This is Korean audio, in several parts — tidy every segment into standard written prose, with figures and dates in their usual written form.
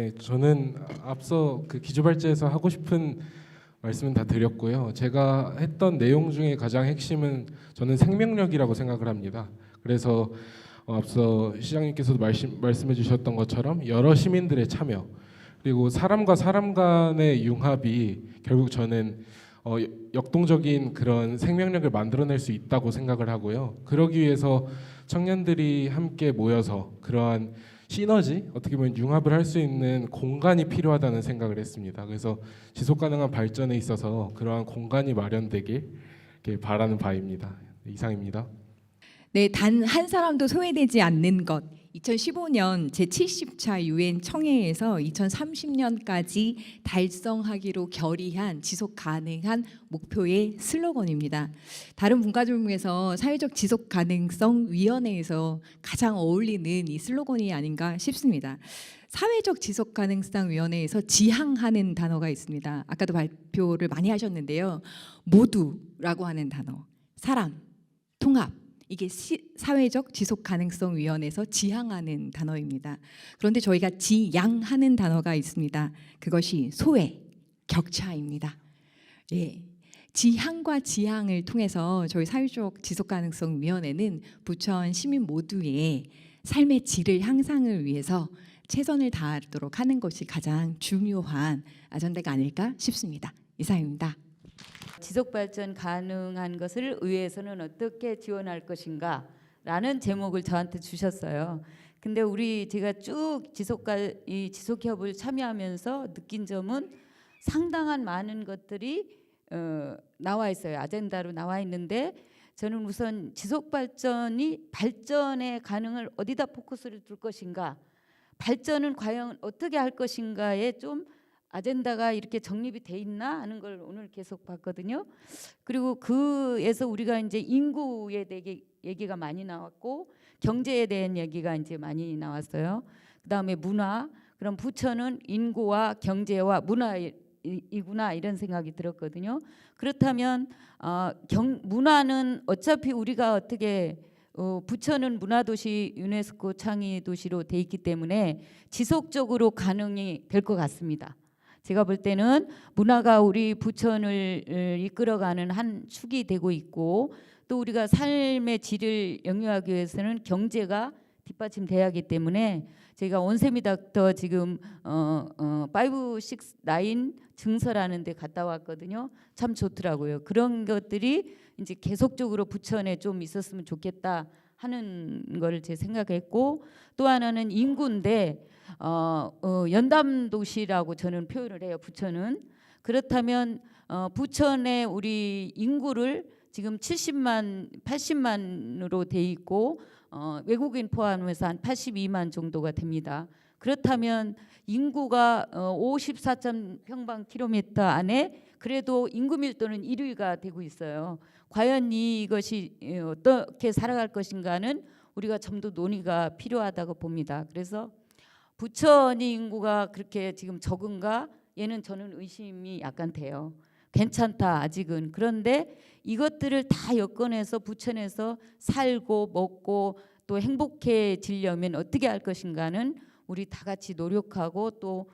네, 저는 앞서 그 기조발제에서 하고 싶은 말씀은 다 드렸고요. 제가 했던 내용 중에 가장 핵심은 저는 생명력이라고 생각을 합니다. 그래서 앞서 시장님께서도 말씀해 주셨던 것처럼 여러 시민들의 참여 그리고 사람과 사람 간의 융합이 결국 저는 역동적인 그런 생명력을 만들어낼 수 있다고 생각을 하고요. 그러기 위해서 청년들이 함께 모여서 그러한 시너지, 어떻게 보면 융합을 할 수 있는 공간이 필요하다는 생각을 했습니다. 그래서 지속가능한 발전에 있어서 그러한 공간이 마련되길 이렇게 바라는 바입니다. 이상입니다. 네, 단 한 사람도 소외되지 않는 것. 2015년 제70차 유엔 청회에서 2030년까지 달성하기로 결의한 지속 가능한 목표의 슬로건입니다. 다른 문화들 중에서 사회적 지속 가능성 위원회에서 가장 어울리는 이 슬로건이 아닌가 싶습니다. 사회적 지속 가능성 위원회에서 지향하는 단어가 있습니다. 아까도 발표를 많이 하셨는데요. 모두라고 하는 단어, 사람, 통합, 이게 사회적 지속 가능성 위원회에서 지향하는 단어입니다. 그런데 저희가 지양하는 단어가 있습니다. 그것이 소외, 격차입니다. 예. 지향과 지향을 통해서 저희 사회적 지속 가능성 위원회는 부천 시민 모두의 삶의 질을 향상을 위해서 최선을 다하도록 하는 것이 가장 중요한 아젠다가 아닐까 싶습니다. 이상입니다. 지속 발전 가능한 것을 의회에서는 어떻게 지원할 것인가 라는 제목을 저한테 주셨어요. 근데 제가 쭉 지속협을 참여하면서 느낀 점은 상당한 많은 것들이 나와 있어요. 아젠다로 나와 있는데 저는 우선 지속 발전의 가능을 어디다 포커스를 둘 것인가, 발전은 과연 어떻게 할 것인가에 좀 아젠다가 이렇게 정립이 돼 있나 하는 걸 오늘 계속 봤거든요. 그리고 그에서 우리가 이제 인구에 대해 얘기가 많이 나왔고 경제에 대한 얘기가 이제 많이 나왔어요. 그다음에 문화. 그럼 부천은 인구와 경제와 문화이구나 이런 생각이 들었거든요. 그렇다면 문화는 어차피 우리가 어떻게 부천은 문화도시 유네스코 창의 도시로 돼 있기 때문에 지속적으로 가능이 될 것 같습니다. 제가 볼 때는 문화가 우리 부천을 이끌어가는 한 축이 되고 있고 또 우리가 삶의 질을 영위하기 위해서는 경제가 뒷받침돼야 하기 때문에 저희가 온세미 닥터 지금 5, 6, 9 증설하는 데 갔다 왔거든요. 참 좋더라고요. 그런 것들이 이제 계속적으로 부천에 좀 있었으면 좋겠다 하는 걸 제 생각했고 또 하나는 인구인데 연담 도시라고 저는 표현을 해요. 부천은. 그렇다면 부천의 우리 인구를 지금 70만, 80만으로 돼 있고 외국인 포함해서 한 82만 정도가 됩니다. 그렇다면 인구가 54.평방킬로미터 안에 그래도 인구 밀도는 1위가 되고 있어요. 과연 이것이 어떻게 살아갈 것인가는 우리가 좀 더 논의가 필요하다고 봅니다. 그래서 부천이 인구가 그렇게 지금 적은가? 얘는 저는 의심이 약간 돼요. 괜찮다 아직은. 그런데 이것들을 다 엮어내서 부천에서 살고 먹고 또 행복해지려면 어떻게 할 것인가는 우리 다 같이 노력하고 또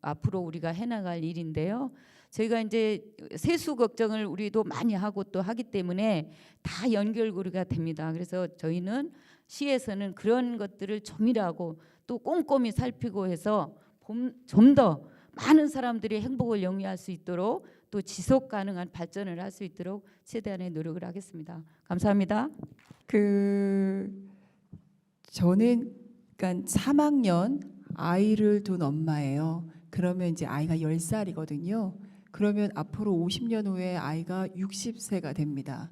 앞으로 우리가 해나갈 일인데요. 저희가 이제 세수 걱정을 우리도 많이 하고 또 하기 때문에 다 연결고리가 됩니다. 그래서 저희는 시에서는 그런 것들을 조밀하고 또 꼼꼼히 살피고 해서 좀 더 많은 사람들이 행복을 영위할 수 있도록 또 지속 가능한 발전을 할 수 있도록 최대한의 노력을 하겠습니다. 감사합니다. 저는 그러니까 3학년 아이를 둔 엄마예요. 그러면 이제 아이가 10살이거든요. 그러면 앞으로 50년 후에 아이가 60세가 됩니다.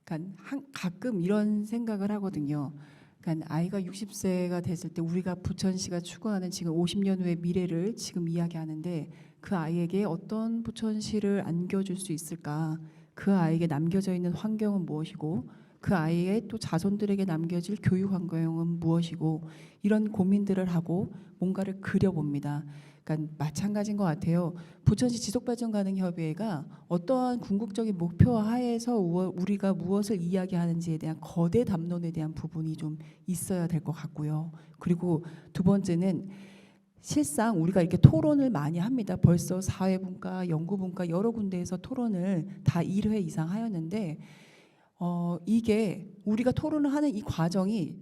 그러니까 가끔 이런 생각을 하거든요. 그러니까 아이가 60세가 됐을 때 우리가 부천시가 추구하는 지금 50년 후의 미래를 지금 이야기하는데 그 아이에게 어떤 부천시를 안겨줄 수 있을까? 그 아이에게 남겨져 있는 환경은 무엇이고 그 아이의 또 자손들에게 남겨질 교육 환경은 무엇이고 이런 고민들을 하고 뭔가를 그려봅니다. 그러니까 마찬가지인 것 같아요. 부천시 지속발전가능협의회가 어떠한 궁극적인 목표 하에서 우리가 무엇을 이야기하는지에 대한 거대 담론에 대한 부분이 좀 있어야 될 것 같고요. 그리고 두 번째는 실상 우리가 이렇게 토론을 많이 합니다. 벌써 사회분과, 연구분과 여러 군데에서 토론을 다 1회 이상 하였는데 이게 우리가 토론을 하는 이 과정이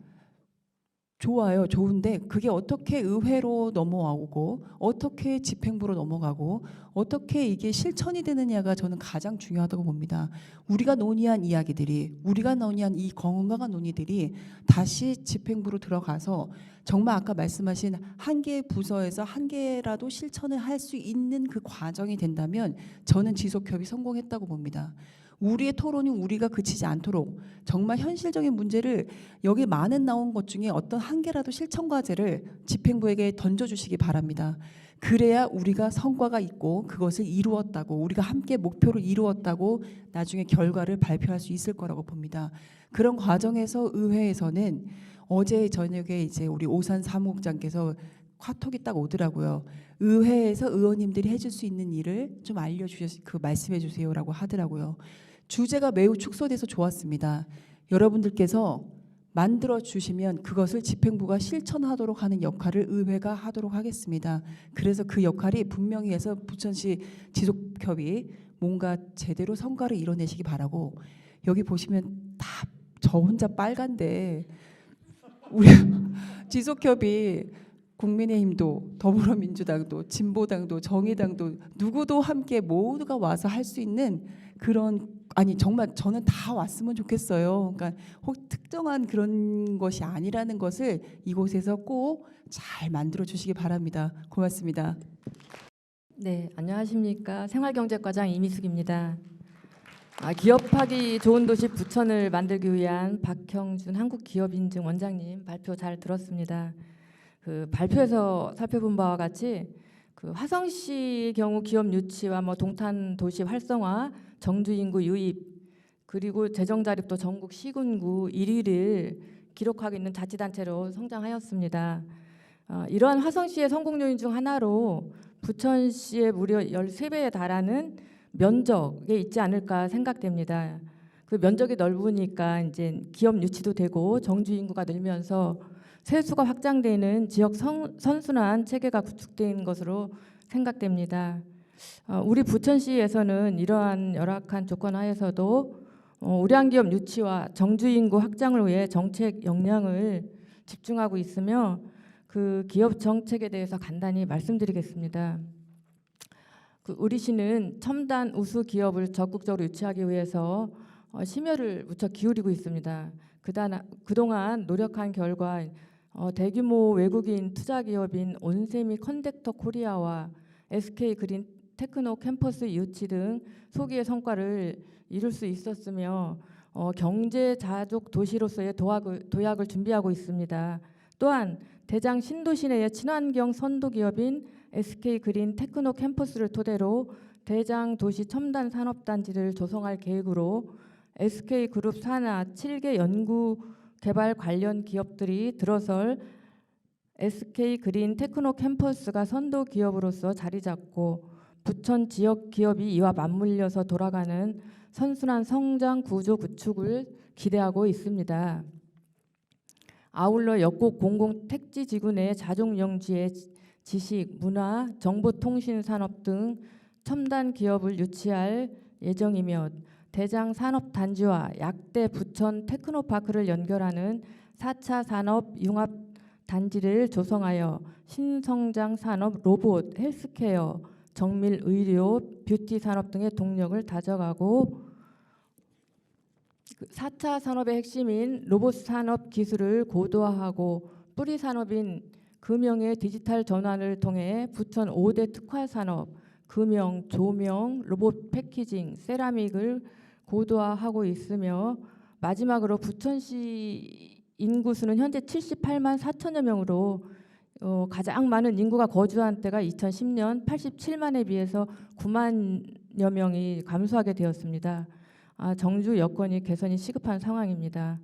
좋아요. 좋은데 그게 어떻게 의회로 넘어오고 어떻게 집행부로 넘어가고 어떻게 이게 실천이 되느냐가 저는 가장 중요하다고 봅니다. 우리가 논의한 이야기들이, 우리가 논의한 이 건강한 논의들이 다시 집행부로 들어가서 정말 아까 말씀하신 한 개의 부서에서 한 개라도 실천을 할 수 있는 그 과정이 된다면 저는 지속협의 성공했다고 봅니다. 우리의 토론이 우리가 그치지 않도록 정말 현실적인 문제를 여기 많은 나온 것 중에 어떤 한 개라도 실천 과제를 집행부에게 던져주시기 바랍니다. 그래야 우리가 성과가 있고 그것을 이루었다고, 우리가 함께 목표를 이루었다고 나중에 결과를 발표할 수 있을 거라고 봅니다. 그런 과정에서 의회에서는 어제 저녁에 이제 우리 오산 사무국장께서 카톡이 딱 오더라고요. 의회에서 의원님들이 해줄 수 있는 일을 좀 말씀해 주세요라고 하더라고요. 주제가 매우 축소돼서 좋았습니다. 여러분들께서 만들어 주시면 그것을 집행부가 실천하도록 하는 역할을 의회가 하도록 하겠습니다. 그래서 그 역할이 분명히 해서 부천시 지속협의 뭔가 제대로 성과를 이뤄내시기 바라고, 여기 보시면 다 저 혼자 빨간데 우리 지속협의 국민의힘도 더불어민주당도 진보당도 정의당도 누구도 함께 모두가 와서 할 수 있는 그런, 아니 정말 저는 다 왔으면 좋겠어요. 그러니까 혹 특정한 그런 것이 아니라는 것을 이곳에서 꼭 잘 만들어 주시기 바랍니다. 고맙습니다. 네, 안녕하십니까. 생활경제과장 이미숙입니다. 기업하기 좋은 도시 부천을 만들기 위한 박형준 한국기업인증 원장님 발표 잘 들었습니다. 그 발표에서 살펴본 바와 같이 그 화성시의 경우 기업 유치와 동탄 도시 활성화, 정주 인구 유입, 그리고 재정 자립도 전국 시군구 1위를 기록하고 있는 자치단체로 성장하였습니다. 이러한 화성시의 성공 요인 중 하나로 부천시의 무려 13배에 달하는 면적에 있지 않을까 생각됩니다. 그 면적이 넓으니까 이제 기업 유치도 되고 정주 인구가 늘면서 세수가 확장되는 지역 선순환 체계가 구축된 것으로 생각됩니다. 우리 부천시에서는 이러한 열악한 조건 하에서도 우량 기업 유치와 정주 인구 확장을 위해 정책 역량을 집중하고 있으며 그 기업 정책에 대해서 간단히 말씀드리겠습니다. 우리 시는 첨단 우수 기업을 적극적으로 유치하기 위해서 심혈을 무척 기울이고 있습니다. 그동안 노력한 결과 대규모 외국인 투자 기업인 온세미 컨덕터 코리아와 SK 그린 테크노 캠퍼스 유치 등 소기의 성과를 이룰 수 있었으며 경제 자족 도시로서의 도약을 준비하고 있습니다. 또한 대장 신도시 내의 친환경 선도 기업인 SK 그린 테크노 캠퍼스를 토대로 대장 도시 첨단 산업단지를 조성할 계획으로 SK 그룹 산하 7개 연구 개발 관련 기업들이 들어설 SK 그린 테크노 캠퍼스가 선도 기업으로서 자리 잡고 부천 지역 기업이 이와 맞물려서 돌아가는 선순환 성장 구조 구축을 기대하고 있습니다. 아울러 역곡 공공 택지 지구 내 자족 영지의 지식, 문화, 정보통신 산업 등 첨단 기업을 유치할 예정이며 대장 산업 단지와 약대 부천 테크노파크를 연결하는 4차 산업 융합 단지를 조성하여 신성장 산업, 로봇, 헬스케어, 정밀 의료, 뷰티 산업 등의 동력을 다져가고 4차 산업의 핵심인 로봇 산업 기술을 고도화하고 뿌리 산업인 금형의 디지털 전환을 통해 부천 5대 특화 산업, 금형, 조명, 로봇 패키징, 세라믹을 고도화하고 있으며 마지막으로 부천시 인구수는 현재 78만 4천여 명으로 가장 많은 인구가 거주한 때가 2010년 87만에 비해서 9만여 명이 감소하게 되었습니다. 정주 여건이 개선이 시급한 상황입니다.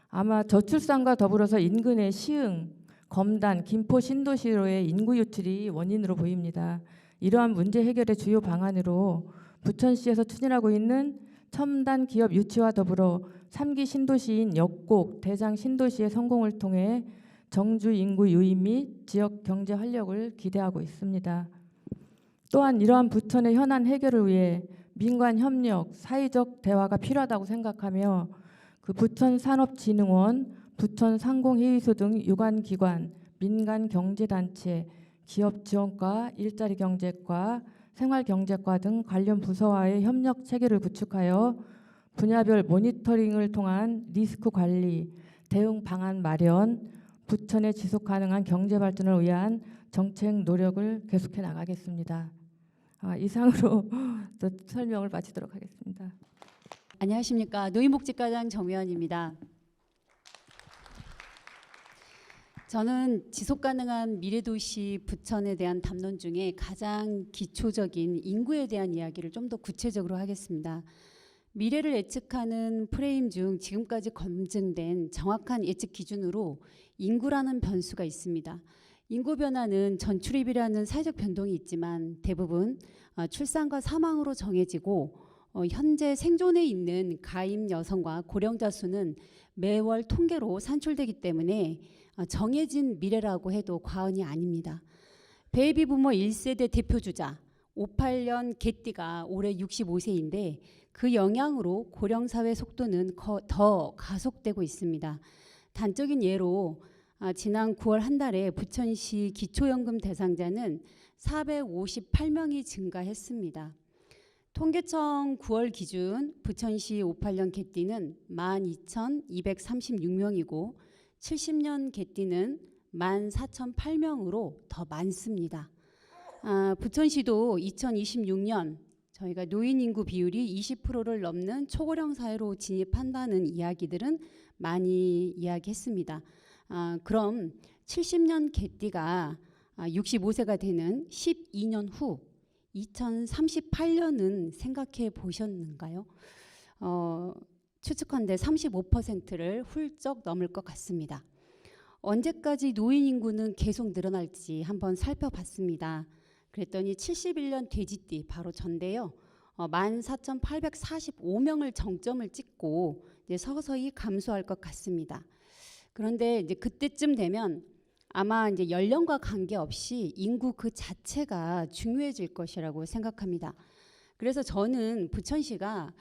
아마 저출산과 더불어서 인근의 시흥, 검단, 김포 신도시로의 인구 유출이 원인으로 보입니다. 이러한 문제 해결의 주요 방안으로 부천시에서 추진하고 있는 첨단 기업 유치와 더불어 3기 신도시인 역곡, 대장 신도시의 성공을 통해 정주 인구 유입 및 지역 경제 활력을 기대하고 있습니다. 또한 이러한 부천의 현안 해결을 위해 민관 협력, 사회적 대화가 필요하다고 생각하며 그 부천산업진흥원, 부천상공회의소 등 유관기관, 민간경제단체, 기업지원과, 일자리경제과, 생활경제과 등 관련 부서와의 협력 체계를 구축하여 분야별 모니터링을 통한 리스크 관리, 대응 방안 마련, 부천의 지속 가능한 경제 발전을 위한 정책 노력을 계속해 나가겠습니다. 이상으로 또 설명을 마치도록 하겠습니다. 안녕하십니까. 노인복지과장 정미연입니다. 저는 지속가능한 미래도시 부천에 대한 담론 중에 가장 기초적인 인구에 대한 이야기를 좀 더 구체적으로 하겠습니다. 미래를 예측하는 프레임 중 지금까지 검증된 정확한 예측 기준으로 인구라는 변수가 있습니다. 인구 변화는 전출입이라는 사회적 변동이 있지만 대부분 출산과 사망으로 정해지고 현재 생존해 있는 가임 여성과 고령자 수는 매월 통계로 산출되기 때문에 정해진 미래라고 해도 과언이 아닙니다. 베이비 부모 1세대 대표주자 58년 개띠가 올해 65세인데 그 영향으로 고령사회 속도는 더 가속되고 있습니다. 단적인 예로 지난 9월 한 달에 부천시 기초연금 대상자는 458명이 증가했습니다. 통계청 9월 기준 부천시 58년 개띠는 12,236명이고 70년 개띠는 14,008명으로 더 많습니다. 부천시도 2026년 저희가 노인 인구 비율이 20%를 넘는 초고령 사회로 진입한다는 이야기들은 많이 이야기했습니다. 그럼 70년 개띠가 65세가 되는 12년 후 2038년은 생각해 보셨는가요? 추측컨대 35%를 훌쩍 넘을 것 같습니다. 언제까지 노인 인구는 계속 늘어날지 한번 살펴봤습니다. 그랬더니 71년 돼지띠 바로 전데요. 14,845명을 정점을 찍고 이제 서서히 감소할 것 같습니다. 그런데 이제 그때쯤 되면 아마 이제 연령과 관계없이 인구 그 자체가 중요해질 것이라고 생각합니다. 그래서 저는 부천시가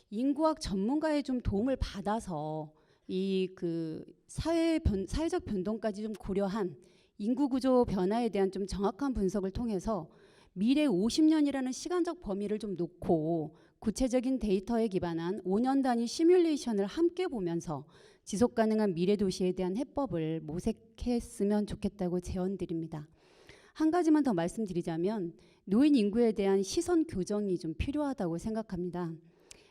인구학 전문가의 좀 도움을 받아서 이 그 사회적 변동까지 좀 고려한 인구 구조 변화에 대한 좀 정확한 분석을 통해서 미래 50년이라는 시간적 범위를 좀 놓고 구체적인 데이터에 기반한 5년 단위 시뮬레이션을 함께 보면서 지속 가능한 미래 도시에 대한 해법을 모색했으면 좋겠다고 제언드립니다. 한 가지만 더 말씀드리자면 노인 인구에 대한 시선 교정이 좀 필요하다고 생각합니다.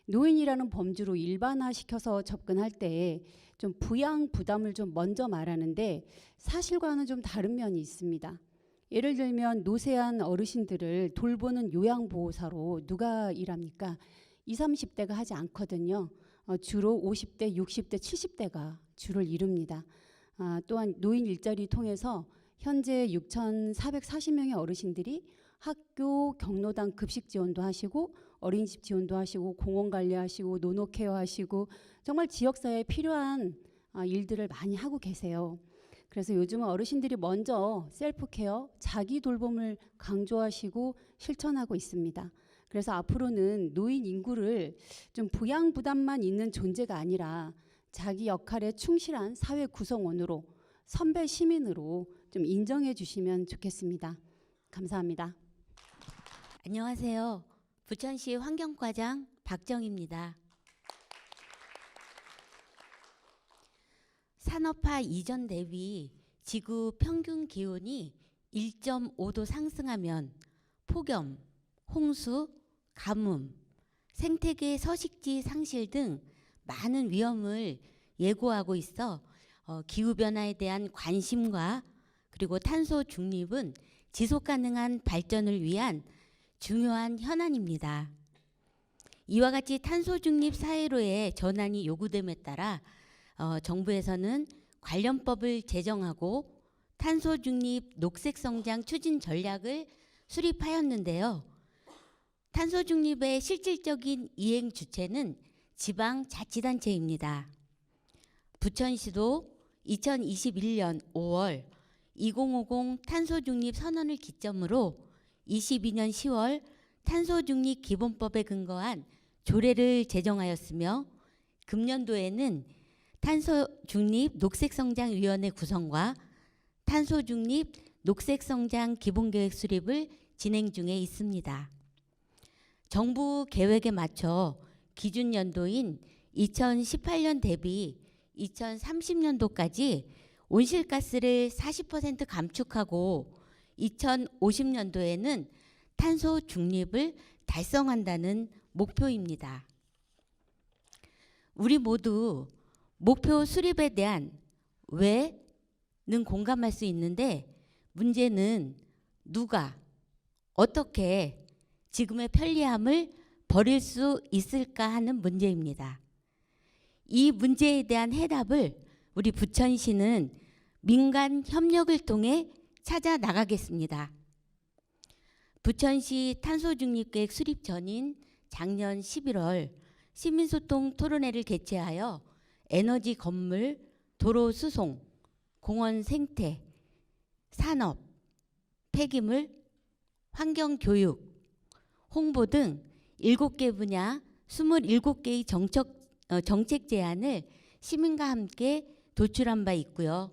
노인이라는 범주로 일반화시켜서 접근할 때 좀 부양 부담을 좀 먼저 말하는데 사실과는 좀 다른 면이 있습니다. 예를 들면 노쇠한 어르신들을 돌보는 요양보호사로 누가 일합니까? 20, 30대가 하지 않거든요. 주로 50대, 60대, 70대가 주를 이룹니다. 또한 노인 일자리 통해서 현재 6,440명의 어르신들이 학교 경로당 급식 지원도 하시고 어린이집 지원도 하시고 공원 관리하시고 노노 케어하시고 정말 지역사회에 필요한 일들을 많이 하고 계세요. 그래서 요즘은 어르신들이 먼저 셀프 케어, 자기 돌봄을 강조하시고 실천하고 있습니다. 그래서 앞으로는 노인 인구를 좀 부양 부담만 있는 존재가 아니라 자기 역할에 충실한 사회 구성원으로 선배 시민으로 좀 인정해 주시면 좋겠습니다. 감사합니다. 안녕하세요. 부천시 환경과장 박정입니다. 산업화 이전 대비 지구 평균 기온이 1.5도 상승하면 폭염, 홍수, 가뭄, 생태계 서식지 상실 등 많은 위험을 예고하고 있어 기후변화에 대한 관심과 그리고 탄소 중립은 지속 가능한 발전을 위한 중요한 현안입니다. 이와 같이 탄소 중립 사회로의 전환이 요구됨에 따라 정부에서는 관련법을 제정하고 탄소 중립 녹색 성장 추진 전략을 수립하였는데요. 탄소 중립의 실질적인 이행 주체는 지방자치단체입니다. 부천시도 2021년 5월 2050 탄소중립 선언을 기점으로 22년 10월 탄소중립 기본법에 근거한 조례를 제정하였으며 금년도에는 탄소중립 녹색성장위원회 구성과 탄소중립 녹색성장 기본계획 수립을 진행 중에 있습니다. 정부 계획에 맞춰 기준 연도인 2018년 대비 2030년도까지 온실가스를 40% 감축하고 2050년도에는 탄소 중립을 달성한다는 목표입니다. 우리 모두 목표 수립에 대한 왜는 공감할 수 있는데 문제는 누가 어떻게 지금의 편리함을 버릴 수 있을까 하는 문제입니다. 이 문제에 대한 해답을 우리 부천시는 민간 협력을 통해 찾아 나가겠습니다. 부천시 탄소중립계획 수립 전인 작년 11월 시민소통 토론회를 개최하여 에너지 건물, 도로 수송, 공원 생태, 산업, 폐기물, 환경교육, 홍보 등 7개 분야 27개의 정책 제안을 시민과 함께 도출한 바 있고요.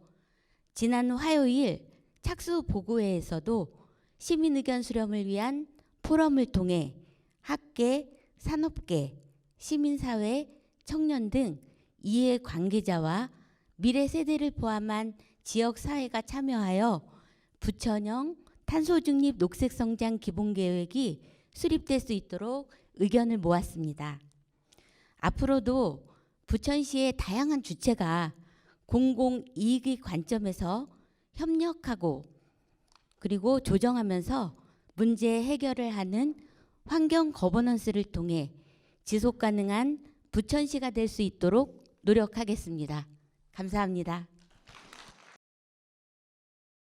지난 화요일 착수 보고회에서도 시민 의견 수렴을 위한 포럼을 통해 학계, 산업계, 시민사회, 청년 등 이해 관계자와 미래 세대를 포함한 지역사회가 참여하여 부천형 탄소중립 녹색성장 기본계획이 수립될 수 있도록 의견을 모았습니다. 앞으로도 부천시의 다양한 주체가 공공이익의 관점에서 협력하고 그리고 조정하면서 문제 해결을 하는 환경 거버넌스를 통해 지속 가능한 부천시가 될 수 있도록 노력하겠습니다. 감사합니다.